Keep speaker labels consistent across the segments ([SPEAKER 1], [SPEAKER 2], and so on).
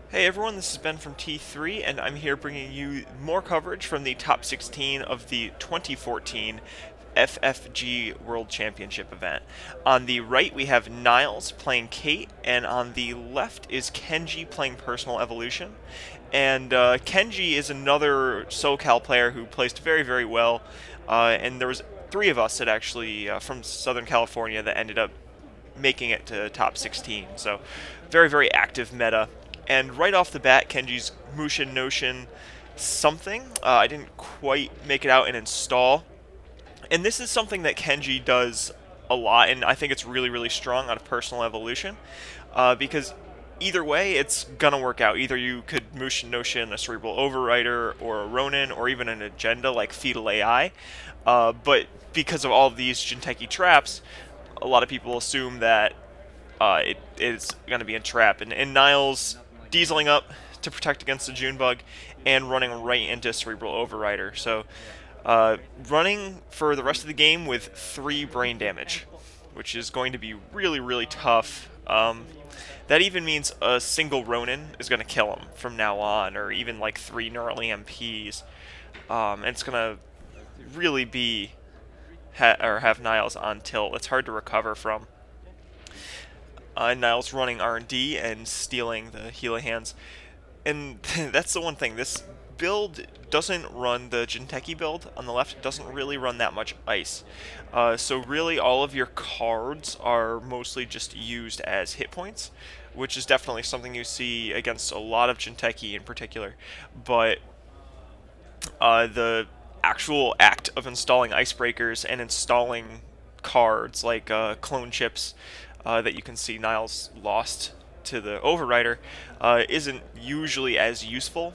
[SPEAKER 1] Hey everyone, this is Ben from T3, and I'm here bringing you more coverage from the top 16 of the 2014 FFG World Championship event. On the right, we have Niles playing Kate, and on the left is Kenji playing Personal Evolution. And Kenji is another SoCal player who placed very, very well, and there was three of us that actually from Southern California that ended up making it to top 16. So very, very active meta. And right off the bat, Kenji's Mushin Notion something. I didn't quite make it out and install. And this is something that Kenji does a lot, and I think it's really, really strong out of Personal Evolution. Because either way, it's gonna work out. Either you could Mushin Notion a Cerebral Overrider, or a Ronin, or even an agenda like Fetal AI. But because of all of these Jinteki traps, a lot of people assume that it is going to be in trap. And Niles dieseling up to protect against the Junebug and running right into Cerebral Overrider. So running for the rest of the game with 3 brain damage, which is going to be really, really tough. That even means a single Ronin is going to kill him from now on, or even like 3 Neural EMPs. And it's going to really be have Niles on tilt. It's hard to recover from. Niles running R&D and stealing the Healer Hands. And that's the one thing. This build doesn't run the Jinteki build on the left. It doesn't really run that much ice. So really all of your cards are mostly just used as hit points, which is definitely something you see against a lot of Jinteki in particular. But the actual act of installing icebreakers and installing cards like clone chips that you can see Niles lost to the Overrider isn't usually as useful,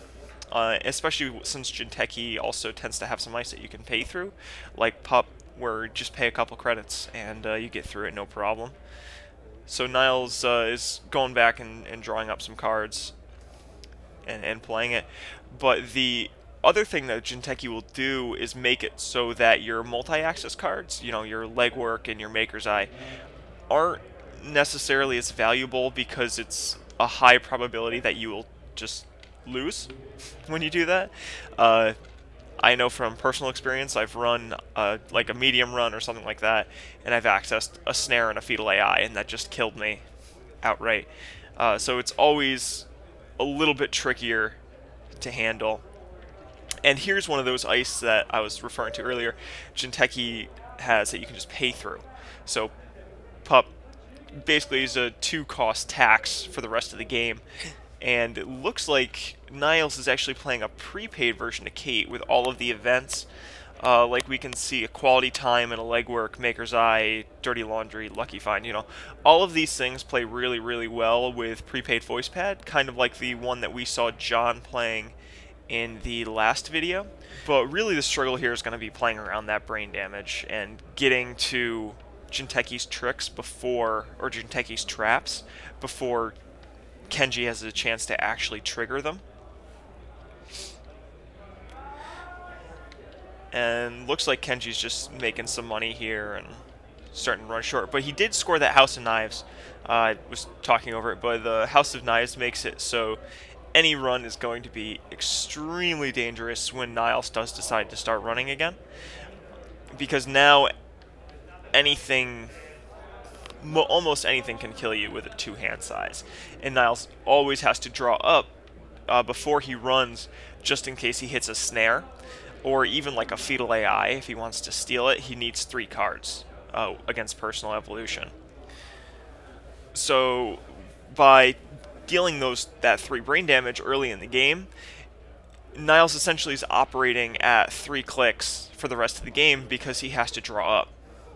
[SPEAKER 1] especially since Jinteki also tends to have some ice that you can pay through, like Pup, where you just pay a couple credits and you get through it no problem. So Niles is going back and drawing up some cards and playing it, but the other thing that Jinteki will do is make it so that your multi-access cards, your legwork and your Maker's Eye, aren't necessarily as valuable because it's a high probability that you will just lose when you do that. I know from personal experience, I've run like a medium run or something like that, and I've accessed a snare and a Fetal AI, and that just killed me outright. So it's always a little bit trickier to handle. And here's one of those ice that I was referring to earlier. Jinteki has that you can just pay through. So Pup basically is a 2-cost tax for the rest of the game. And it looks like Niles is actually playing a prepaid version of Kate with all of the events. Like we can see a Quality Time and a Legwork, Maker's Eye, Dirty Laundry, Lucky Find, all of these things play really, really well with prepaid voice pad, kind of like the one that we saw John playing in the last video. But really the struggle here is going to be playing around that brain damage and getting to Jinteki's tricks before, or Jinteki's traps, before Kenji has a chance to actually trigger them. And looks like Kenji's just making some money here and starting to run short. But he did score that House of Knives. I was talking over it, but the House of Knives makes it so any run is going to be extremely dangerous when Niles does decide to start running again. Because now anything, almost anything can kill you with a 2-hand size. And Niles always has to draw up before he runs, just in case he hits a snare, or even like a Fetal AI. If he wants to steal it, he needs 3 cards against Personal Evolution. So by dealing that 3 brain damage early in the game, Niles essentially is operating at 3 clicks for the rest of the game because he has to draw up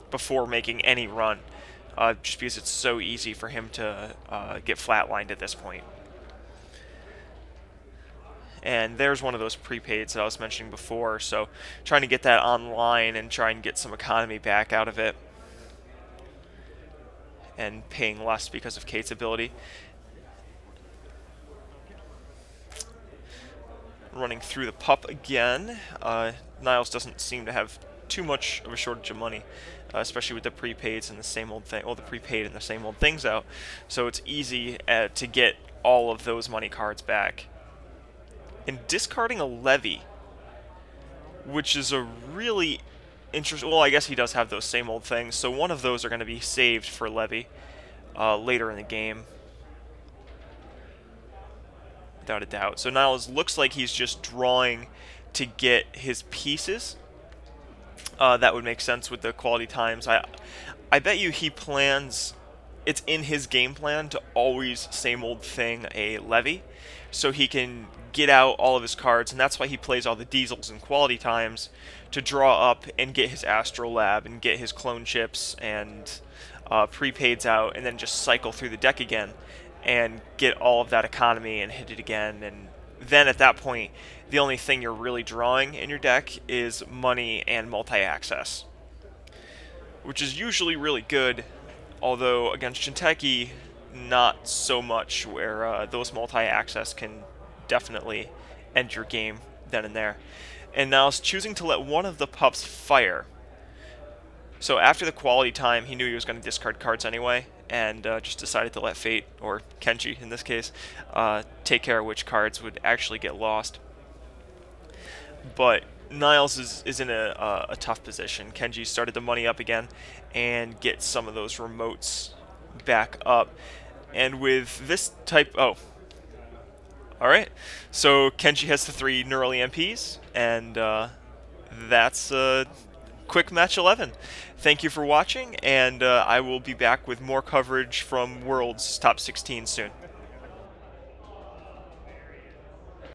[SPEAKER 1] before making any run, just because it's so easy for him to get flatlined at this point. And there's one of those prepaids that I was mentioning before, so trying to get that online and try and get some economy back out of it, and paying less because of Kate's ability. Running through the Pup again. Niles doesn't seem to have too much of a shortage of money, especially with the prepaids and the same old thing. Well, the prepaid and the same old things out, so it's easy to get all of those money cards back. And discarding a levy, which is a really interesting... Well, I guess he does have those same old things, so one of those are going to be saved for levy later in the game. Without a doubt. So Niles looks like he's just drawing to get his pieces. That would make sense with the quality times. I bet you he plans... It's in his game plan to always, same old thing, a levy, so he can get out all of his cards, and that's why he plays all the diesels and quality times to draw up and get his Astrolab and get his clone chips and prepaids out, and then just cycle through the deck again and get all of that economy and hit it again. And then at that point, the only thing you're really drawing in your deck is money and multi-access, which is usually really good. Although against Jinteki, not so much, where those multi-access can definitely end your game then and there. And now it's choosing to let one of the pups fire. So after the quality time, he knew he was going to discard cards anyway, and just decided to let Fate, or Kenji in this case, take care of which cards would actually get lost. But Niles is in a tough position. Kenji started to money up again and get some of those remotes back up. And with this type... Oh. Alright. So Kenji has the 3 Neural EMPs, and that's quick match 11. Thank you for watching, and I will be back with more coverage from Worlds Top 16 soon.